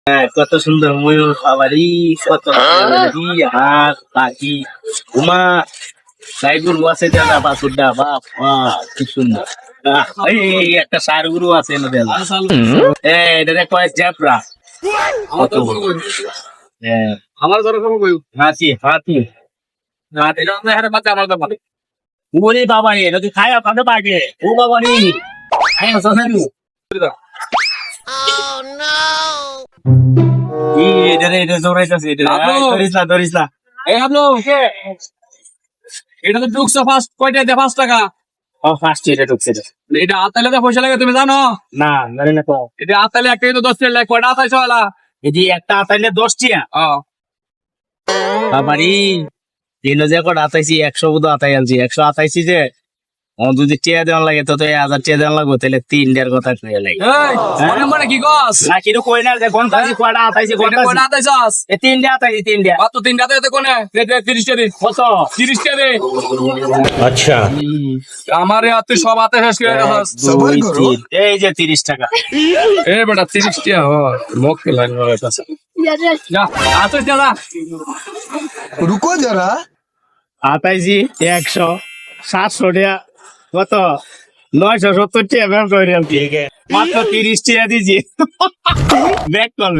কত সুন্দর ময়ূর বাবারি, কত হাঁস পাখি উমা সাইগুর আছে দাদা বাসুরটা বাপ কি সুন্দর। এই একটা সার গুরু আছে না দাদা, এটা কয় জ্যাপরা কত বড়। আমার ধরো কম কই হাতি হাতি এটা না হারে বাচ্চা আমার তো ভালো ওরে বাবা রে, এটা কি খায়া পাবে পাগে ও বাবা রে, আয় সাসারু এটা জোরাইতাছে, এটা ধরিস না। এই হাবলো এটা তো ঢুকছো ফার্স্ট কয়টা দে 5 টাকা ফার্স্ট এটা ঢুকছে এটা। এটা আতালে তো পয়সা লাগে তুমি জানো না জানি না তো, এটা আতালে একটা তো 10 টাকা লাগে কয়টা আতাইছো ওলা এই যে একটা আতাইলে 10 টিয়া বাবারি, তিন যে কটা আতাইছি 100 বুধ আতাই আনছি, 100 আতাইছি যে যদি টিয়া দেওয়ান লাগে তো 1000 টিয়া দেওয়ান লাগবে, তাহলে 3 টাকার কথা কইয়া লাগে। এই মানে কি কস না কিন্তু কই না যে কোন কাজে কয়টা আতাইছি কোন কয়টা আতাইছস এই 3 টাকা আতাইছি 3 টাকা কত 3 টাকা দে কোনে 30 টাকা দে কত 30 টাকা দে अच्छा আমারে হাতে সব হাতে শেষ করে গেছস দুই, তিন, এই যে 30 টাকা। এ বেটা 30 টাকা হ মুখ লাগবে এটা যা আতো যা रुको जरा আতাইছি 100 700 টাকা কত 970 টাকা ব্যবসা করে মাত্র 30 টাকা দিছি ব্যাক কল